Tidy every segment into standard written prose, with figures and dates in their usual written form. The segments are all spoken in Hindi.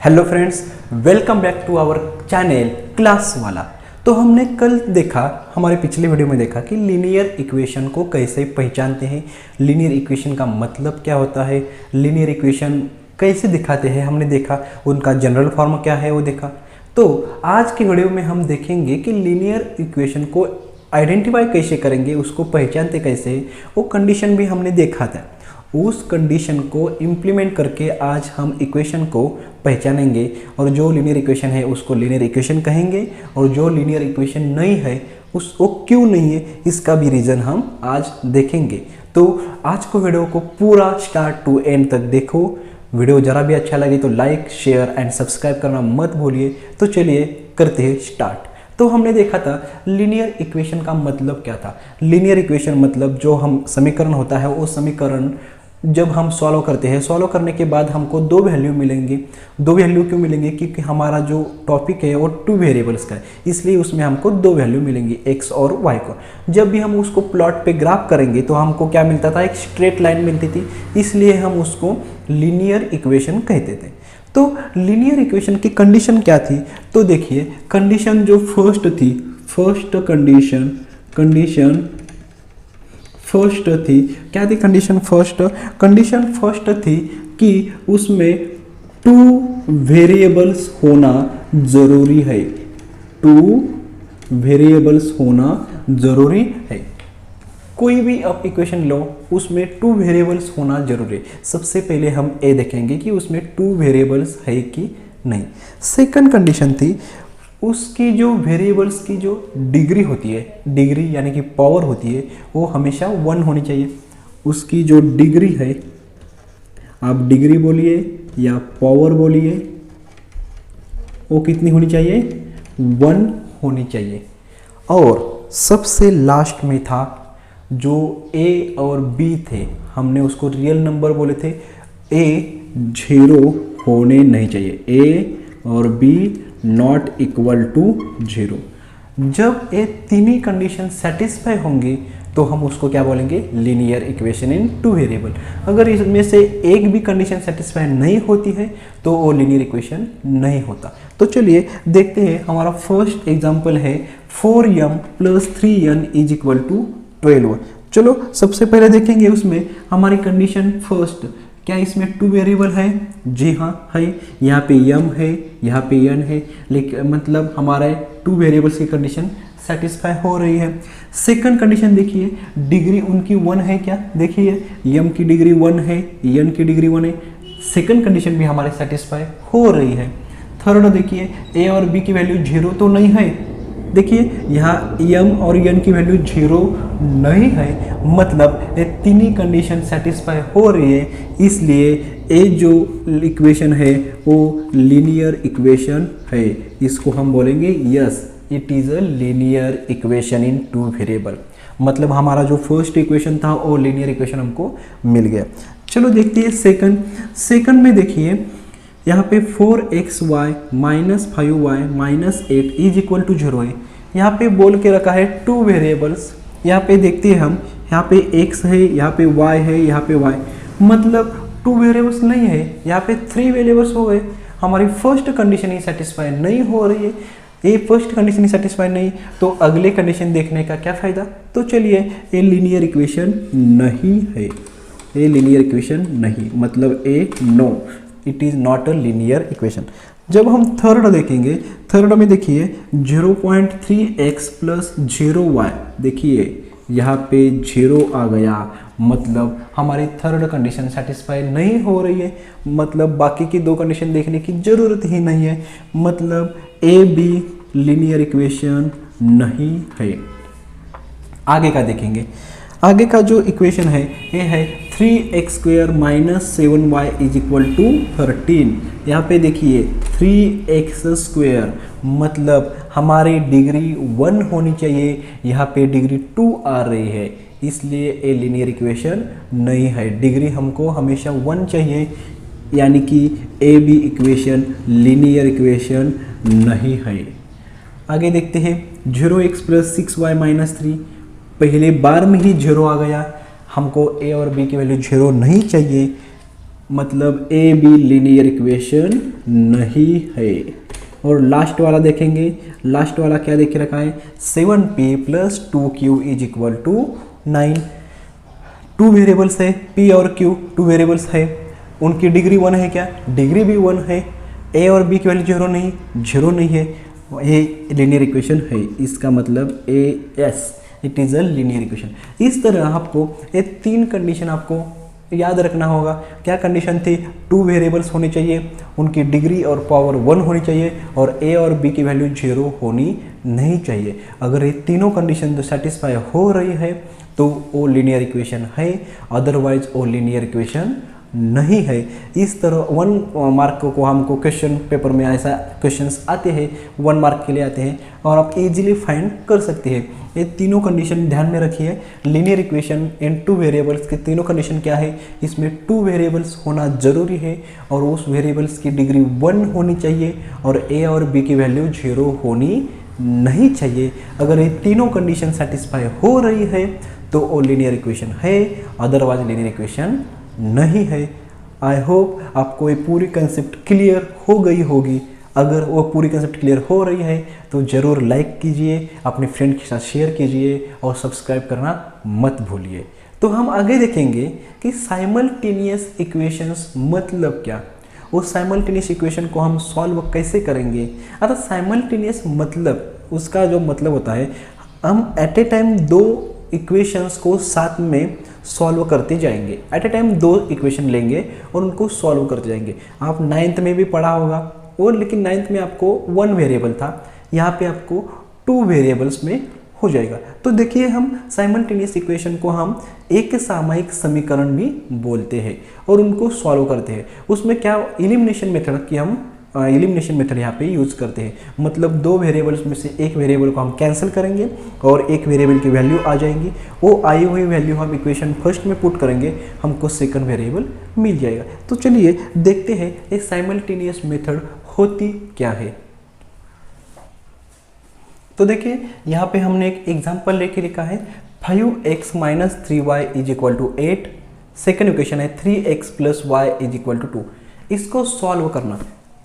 Hello friends, welcome back to our channel class वाला। तो हमने कल देखा, हमारे पिछले वीडियो में देखा कि लीनियर इक्वेशन को कैसे पहचानते हैं, लीनियर इक्वेशन का मतलब क्या होता है, लीनियर इक्वेशन कैसे दिखाते हैं, हमने देखा उनका जनरल फॉर्म क्या है वो देखा। तो आज के वीडियो में हम देखेंगे कि लीनियर इक्वेशन को आइडेंटिफाई कैसे करेंगे, उसको पहचानते कैसे हैं, वो कंडीशन भी हमने देखा था। उस कंडीशन को इम्प्लीमेंट करके आज हम इक्वेशन को पहचानेंगे और जो लीनियर इक्वेशन है उसको लीनियर इक्वेशन कहेंगे और जो लीनियर इक्वेशन नहीं है उसको क्यों नहीं है, इसका भी रीज़न हम आज देखेंगे। तो आज को वीडियो को पूरा स्टार्ट टू एंड तक देखो। वीडियो ज़रा भी अच्छा लगे तो लाइक शेयर एंड सब्सक्राइब करना मत भूलिए। तो चलिए करते हैं स्टार्ट। तो हमने देखा था लीनियर इक्वेशन का मतलब क्या था। लीनियर इक्वेशन मतलब जो हम समीकरण होता है वो समीकरण जब हम सॉल्व करते हैं, सॉल्व करने के बाद हमको दो वैल्यू मिलेंगी। दो वैल्यू क्यों मिलेंगे? क्योंकि हमारा जो टॉपिक है वो टू वेरिएबल्स का है, इसलिए उसमें हमको दो वैल्यू मिलेंगी, एक्स और वाई को। जब भी हम उसको प्लॉट पे ग्राफ करेंगे तो हमको क्या मिलता था? एक स्ट्रेट लाइन मिलती थी, इसलिए हम उसको लीनियर इक्वेशन कहते थे। तो लीनियर इक्वेशन की कंडीशन क्या थी? तो देखिए कंडीशन जो फर्स्ट थी, फर्स्ट थी क्या थी? कंडीशन फर्स्ट थी कि उसमें टू वेरिएबल्स होना जरूरी है। टू वेरिएबल्स होना जरूरी है। कोई भी आप इक्वेशन लो उसमें टू वेरिएबल्स होना जरूरी है। सबसे पहले हम ये देखेंगे कि उसमें टू वेरिएबल्स है कि नहीं। सेकंड कंडीशन थी उसकी जो वेरिएबल्स की जो डिग्री होती है, डिग्री यानी कि पावर होती है, वो हमेशा 1 होनी चाहिए। उसकी जो डिग्री है, आप डिग्री बोलिए या पावर बोलिए, वो कितनी होनी चाहिए? 1 होनी चाहिए। और सबसे लास्ट में था जो ए और बी थे, हमने उसको रियल नंबर बोले थे। ए 0 होने नहीं चाहिए, ए और बी नॉट इक्वल टू 0। जब ये तीनों कंडीशन सेटिस्फाई होंगी तो हम उसको क्या बोलेंगे? Linear equation in two variable. अगर इसमें से एक भी कंडीशन सेटिस्फाई नहीं होती है तो वो लीनियर इक्वेशन नहीं होता। तो चलिए देखते हैं। हमारा फर्स्ट एग्जांपल है 4m + 3n = 12। चलो सबसे पहले देखेंगे उसमें हमारी कंडीशन फर्स्ट, क्या इसमें टू वेरिएबल है? जी हाँ है। यहाँ पे m है, यहाँ पे n है, लेकिन मतलब हमारे टू वेरिएबल्स की कंडीशन सेटिस्फाई हो रही है। सेकंड कंडीशन देखिए, डिग्री उनकी 1 है क्या? देखिए m की डिग्री 1 है, n की डिग्री 1 है। सेकंड कंडीशन भी हमारे सेटिस्फाई हो रही है। थर्ड देखिए, a और b की वैल्यू 0 तो नहीं है। देखिए यहाँ m और n की वैल्यू 0 नहीं है, मतलब ये तीनों कंडीशन सेटिस्फाई हो रही है, इसलिए ये जो इक्वेशन है वो लीनियर इक्वेशन है। इसको हम बोलेंगे yes, it is a linear equation in two variable. मतलब हमारा जो फर्स्ट इक्वेशन था वो लीनियर इक्वेशन हमको मिल गया। चलो देखते हैं सेकंड में देखिए यहाँ पे 4xy - 5y - 8 = 0 है। यहाँ पे बोल के रखा है टू वेरिएबल्स। यहाँ पे देखते हैं हम, यहाँ पे x है, यहाँ पे y है, यहाँ पे y, मतलब टू वेरिएबल्स नहीं है, यहाँ पे 3 वेरिएबल्स हो गए। हमारी फर्स्ट कंडीशन ही सेटिस्फाई नहीं हो रही है। ये फर्स्ट कंडीशन ही सेटिस्फाई नहीं, तो अगले कंडीशन देखने का क्या फ़ायदा? तो चलिए ये लीनियर इक्वेशन नहीं है, ये लीनियर इक्वेशन नहीं, मतलब a no, it is not a linear equation. जब हम थर्ड देखेंगे, थर्ड में देखिए 0.3x + 0y, देखिए यहाँ पे 0 आ गया, मतलब हमारी थर्ड कंडीशन सेटिस्फाई नहीं हो रही है, मतलब बाकी की दो कंडीशन देखने की ज़रूरत ही नहीं है, मतलब ए बी लीनियर इक्वेशन नहीं है। आगे का देखेंगे, आगे का जो इक्वेशन है ये है 3x² - 7y = 13। यहाँ पे देखिए 3x², मतलब हमारी डिग्री 1 होनी चाहिए, यहाँ पे डिग्री 2 आ रही है, इसलिए ये लीनियर इक्वेशन नहीं है। डिग्री हमको हमेशा 1 चाहिए, यानी कि A B equation linear equation नहीं है। आगे देखते हैं 0x + 6y - 3, पहले बार में ही 0 आ गया, हमको ए और बी की वैल्यू 0 नहीं चाहिए, मतलब ए बी लीनियर इक्वेशन नहीं है। और लास्ट वाला देखेंगे, लास्ट वाला क्या देख रखा है, 7p + 2q = 9। टू वेरिएबल्स है, p और q टू वेरिएबल्स है, उनकी डिग्री 1 है क्या, डिग्री भी 1 है। a और b की वैल्यू जीरो नहीं है, ये लीनियर इक्वेशन है, इसका मतलब AS it is a linear equation. इस तरह आपको ये 3 कंडीशन आपको याद रखना होगा। क्या कंडीशन थी, 2 वेरिएबल्स होने चाहिए, उनकी डिग्री और पावर 1 होनी चाहिए और a और b की वैल्यू 0 होनी नहीं चाहिए। अगर ये तीनों कंडीशन सेटिस्फाई हो रही है तो वो लीनियर इक्वेशन है, अदरवाइज वो लीनियर इक्वेशन नहीं है। इस तरह 1 मार्क को हमको क्वेश्चन पेपर में ऐसा क्वेश्चंस आते हैं, 1 मार्क के लिए आते हैं और आप इजीली फाइंड कर सकते हैं। ये तीनों कंडीशन ध्यान में रखिए। लीनियर इक्वेशन इन 2 वेरिएबल्स के तीनों कंडीशन क्या है, इसमें 2 वेरिएबल्स होना जरूरी है और उस वेरिएबल्स की डिग्री 1 होनी चाहिए और a और b की वैल्यू 0 होनी नहीं चाहिए। अगर ये तीनों कंडीशन सेटिस्फाई हो रही है तो वो लीनियर इक्वेशन है, अदरवाइज लीनियर इक्वेशन नहीं है। आई होप आपको ये पूरी कंसेप्ट क्लियर हो गई होगी। अगर वो पूरी कंसेप्ट क्लियर हो रही है तो ज़रूर लाइक कीजिए, अपने फ्रेंड के साथ शेयर कीजिए और सब्सक्राइब करना मत भूलिए। तो हम आगे देखेंगे कि साइमल्टेनियस इक्वेशंस मतलब क्या, उस साइमल्टेनियस इक्वेशन को हम सॉल्व कैसे करेंगे। अर्थात साइमल्टेनियस मतलब, उसका जो मतलब होता है, हम एट ए टाइम 2 इक्वेशंस को साथ में सॉल्व करते जाएंगे। एट ए टाइम 2 इक्वेशन लेंगे और उनको सॉल्व करते जाएंगे। आप 9th में भी पढ़ा होगा, और लेकिन 9th में आपको 1 वेरिएबल था, यहाँ पे आपको 2 वेरिएबल्स में हो जाएगा। तो देखिए, हम साइमल्टेनियस इक्वेशन को हम एक सामयिक समीकरण भी बोलते हैं और उनको सॉल्व करते हैं। उसमें क्या, एलिमिनेशन मेथड की हम एलिमिनेशन मेथड यहाँ पे यूज़ करते हैं। मतलब 2 वेरिएबल्स में से एक वेरिएबल को हम कैंसिल करेंगे और एक वेरिएबल की वैल्यू आ जाएंगी। वो आई हुई वैल्यू हम इक्वेशन फर्स्ट में पुट करेंगे, हमको सेकंड वेरिएबल मिल जाएगा। तो चलिए देखते हैं ये साइमल्टेनियस मेथड होती क्या है। तो देखिए, यहाँ पे हमने एक एग्जाम्पल लेके लिखा है 5x - 3y = 8। सेकेंड इक्वेशन है 3x + y = 2। इसको सॉल्व करना,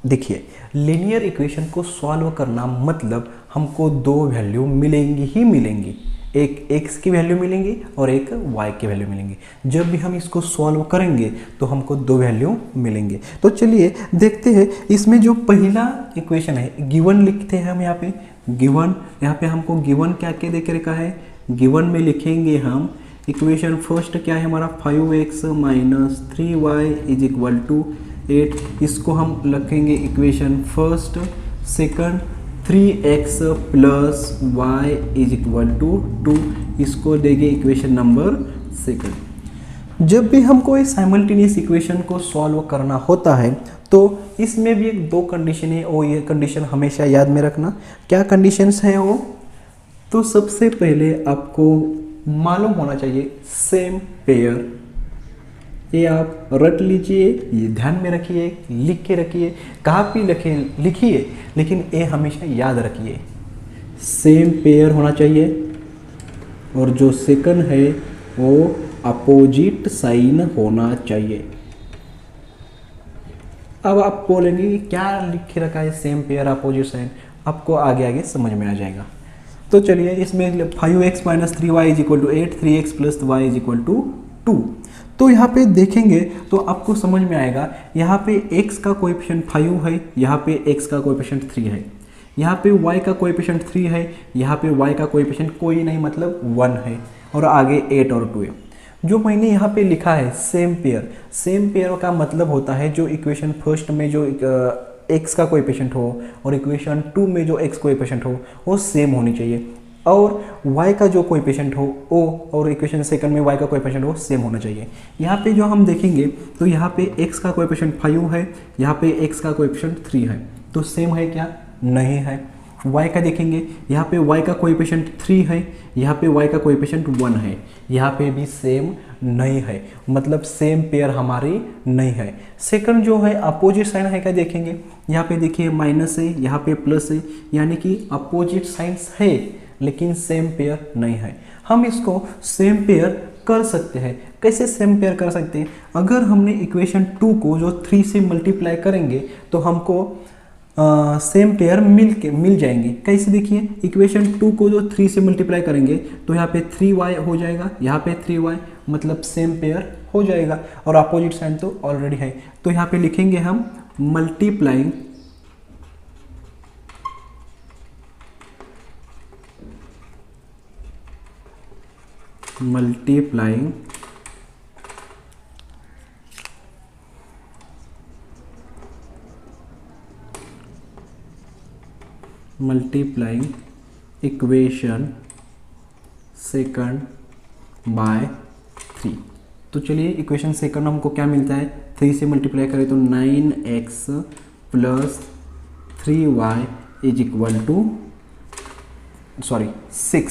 देखिए लीनियर इक्वेशन को सॉल्व करना मतलब हमको 2 वैल्यू मिलेंगी ही मिलेंगी, एक x की वैल्यू मिलेंगी और एक y की वैल्यू मिलेंगी। जब भी हम इसको सॉल्व करेंगे तो हमको 2 वैल्यू मिलेंगे। तो चलिए देखते हैं, इसमें जो पहला इक्वेशन है, गिवन लिखते हैं हम यहाँ पे, गिवन, यहाँ पे हमको गिवन क्या क्या देके रखा है, गिवन में लिखेंगे हम इक्वेशन फर्स्ट क्या है हमारा, 5x - 3y = 8। इसको हम लिखेंगे equation first. Second 3x + y = 2, इसको देंगे इक्वेशन नंबर सेकंड। जब भी हमको इस साइमल्टेनियस इक्वेशन को सॉल्व करना होता है तो इसमें भी एक 2 कंडीशन है, और ये कंडीशन हमेशा याद में रखना। क्या कंडीशंस है वो, तो सबसे पहले आपको मालूम होना चाहिए सेम पेयर। ये आप रट लीजिए, ये ध्यान में रखिए, लिख के रखिए, कहाँ भी लिखिए, लेकिन ये हमेशा याद रखिए, सेम पेयर होना चाहिए। और जो सेकंड है वो अपोजिट साइन होना चाहिए। अब आप बोलेंगे क्या लिख रखा है सेम पेयर अपोजिट साइन, आपको आगे आगे समझ में आ जाएगा। तो चलिए, इसमें 5x - 3y = 8, 3x + y = 2। तो यहाँ पे देखेंगे तो आपको समझ में आएगा, यहाँ पे x का कोएफिशिएंट 5 है, यहाँ पे x का कोएफिशिएंट 3 है, यहाँ पे y का कोएफिशिएंट 3 है, यहाँ पे y का कोएफिशिएंट कोई नहीं मतलब 1 है, और आगे 8 और 2 है। जो मैंने यहाँ पे लिखा है सेम पेयर, सेम पेयर का मतलब होता है जो इक्वेशन फर्स्ट में जो x का कोएफिशिएंट हो और इक्वेशन 2 में जो x कोएफिशिएंट हो वो सेम होनी चाहिए, और y का जो कोएफिशिएंट हो वो और इक्वेशन सेकंड में y का कोएफिशिएंट हो सेम होना चाहिए। यहाँ पे जो हम देखेंगे तो यहाँ पे x का कोएफिशिएंट 5 है, यहाँ पे x का कोएफिशिएंट 3 है, तो सेम है क्या, नहीं है। y का देखेंगे, यहाँ पे y का कोएफिशिएंट 3 है, यहाँ पे y का कोएफिशिएंट 1 है, यहाँ पे भी सेम नहीं है, मतलब सेम पेयर हमारी नहीं है। सेकंड जो है अपोजिट साइन है क्या देखेंगे, यहाँ पे देखिए माइनस है, यहाँ पे प्लस है, यानी कि अपोजिट साइंस है लेकिन सेम पेयर नहीं है। हम इसको सेम पेयर कर सकते हैं, कैसे सेम पेयर कर सकते हैं? अगर हमने इक्वेशन 2 को जो 3 से मल्टीप्लाई करेंगे तो हमको सेम पेयर मिल जाएंगे। कैसे? देखिए, इक्वेशन 2 को जो 3 से मल्टीप्लाई करेंगे तो यहाँ पे 3y हो जाएगा, यहाँ पे 3y, मतलब सेम पेयर हो जाएगा। और अपोजिट साइन तो ऑलरेडी है, तो यहाँ पे लिखेंगे हम multiplying multiplying equation second by 3। तो चलिए, इक्वेशन सेकंड हमको क्या मिलता है? 3 से मल्टीप्लाई करें तो 9x plus 3y is equal to 6।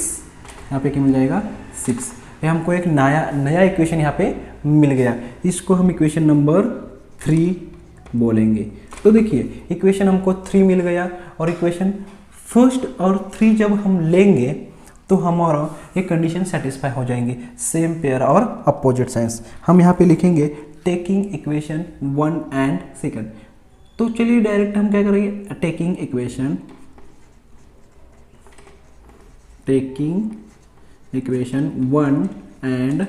यहाँ पे क्या मिल जाएगा? 6। ये हमको एक नया इक्वेशन यहाँ पे मिल गया। इसको हम इक्वेशन नंबर 3 बोलेंगे। तो देखिए, इक्वेशन हमको 3 मिल गया, और इक्वेशन फर्स्ट और 3 जब हम लेंगे तो हमारा ये कंडीशन सेटिस्फाई हो जाएंगे, सेम पेयर और अपोजिट साइंस। हम यहाँ पे लिखेंगे टेकिंग इक्वेशन 1 एंड सेकंड। तो चलिए डायरेक्ट हम क्या करेंगे? Taking equation 1 and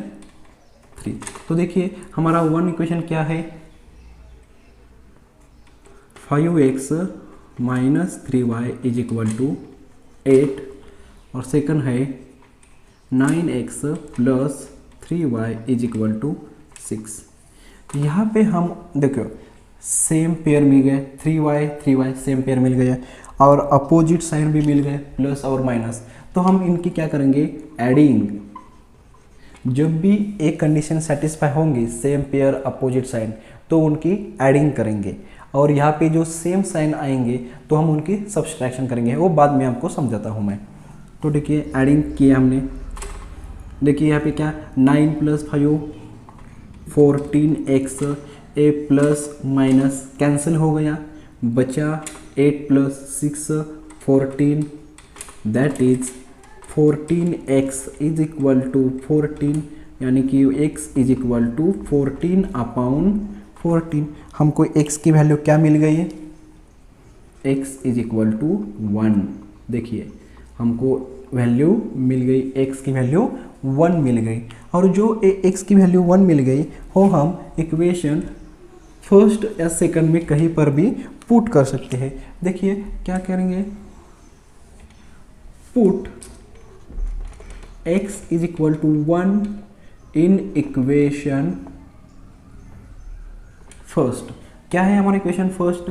3। तो देखिए, हमारा 1 इक्वेशन क्या है? 5x minus 3y is equal to 8, और सेकंड है 9x plus 3y is equal to 6। यहाँ पे हम देखो सेम पेयर मिल गए, 3y सेम पेयर मिल गया, और अपोजिट साइन भी मिल गए, प्लस और माइनस। तो हम इनकी क्या करेंगे? एडिंग। जब भी एक कंडीशन सेटिस्फाई होंगी, सेम पेयर अपोजिट साइन, तो उनकी एडिंग करेंगे, और यहाँ पे जो सेम साइन आएंगे तो हम उनकी सब्सट्रैक्शन करेंगे। वो बाद में आपको समझाता हूँ मैं। तो देखिए, एडिंग किया हमने। देखिए यहाँ पे क्या, 9 plus 5 14x, a plus minus cancel हो गया, बचा 8 plus 6 14, that is 14x is equal to 14, यानी कि x is equal to 14 upon 14। हमको x की वैल्यू क्या मिल गई है? x is equal to 1। देखिए, हमको वैल्यू मिल गई, x की वैल्यू 1 मिल गई, और जो x की वैल्यू 1 मिल गई वो हम इक्वेशन फर्स्ट या सेकंड में कहीं पर भी पुट कर सकते हैं। देखिए क्या करेंगे? Put x is equal to 1 in equation first. क्या है हमारा equation first?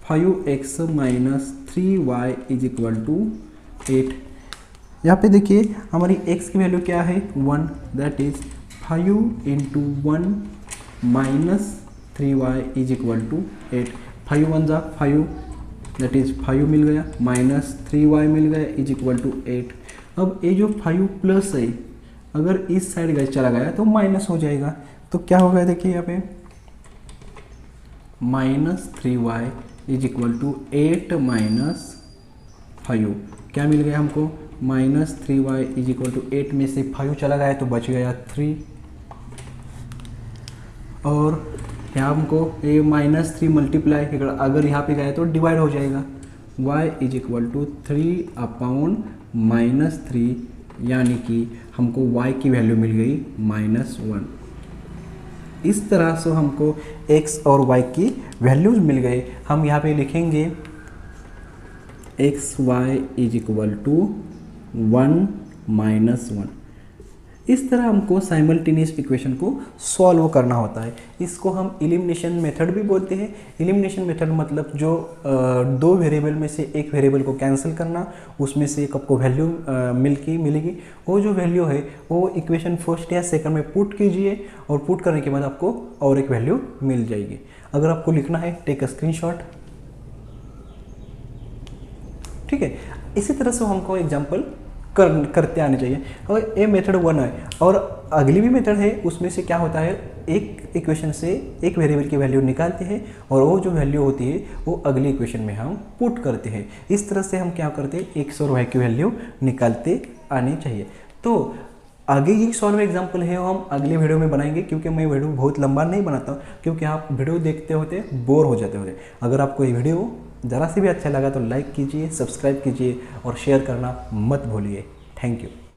5x minus 3y is equal to 8। यहाँ पे देखिए, हमारी x की वैल्यू क्या है? 1, that is 5 into 1 minus 3y is equal to 8। 5 1 जा 5, दैट इज 5 मिल गया, माइनस 3y मिल गया इज इक्वल टू 8। अब ये जो 5 प्लस है, अगर इस साइड चला गया तो माइनस हो जाएगा। तो क्या होगा? देखिए यहाँ पे minus 3y is equal to 8 minus 5। क्या मिल गया हमको? Minus 3y is equal to 8 में से 5 चला गया तो बच गया 3, और यहाँ हमको ये माइनस 3 मल्टीप्लाई अगर यहाँ पे गया तो डिवाइड हो जाएगा, y is equal to 3 upon minus 3, यानी कि हमको y की वैल्यू मिल गई -1। इस तरह से हमको x और y की वैल्यूज मिल गए। हम यहाँ पे लिखेंगे x y is equal to 1 minus 1। इस तरह हमको साइमल्टेनियस इक्वेशन को सॉल्व करना होता है। इसको हम एलिमिनेशन मेथड भी बोलते हैं। एलिमिनेशन मेथड मतलब जो दो वेरिएबल में से एक वेरिएबल को कैंसिल करना, उसमें से एक आपको वैल्यू मिलेगी। वो जो वैल्यू है वो इक्वेशन फर्स्ट या सेकंड में पुट कीजिए और पुट करने के बाद आपको और एक वैल्यू मिल जाएगी। अगर आपको लिखना है टेक अ स्क्रीनशॉट, ठीक है। इसी तरह से हमको एग्जाम्पल करते आने चाहिए। और ये मेथड 1 है और अगली भी मेथड है, उसमें से क्या होता है एक इक्वेशन से एक वेरिएबल की वैल्यू निकालते हैं और वो जो वैल्यू होती है वो अगली इक्वेशन में हम पुट करते हैं। इस तरह से हम क्या करते हैं एक्स और वाई की वैल्यू निकालते आनी चाहिए। तो आगे ये सॉल्व एग्जाम्पल है वो हम अगले वीडियो में बनाएंगे, क्योंकि मैं वीडियो बहुत लंबा नहीं बनाता हूँ, क्योंकि आप वीडियो देखते होते बोर हो जाते होते। अगर आपको ये वीडियो ज़रा से भी अच्छा लगा तो लाइक कीजिए, सब्सक्राइब कीजिए और शेयर करना मत भूलिए। Thank you.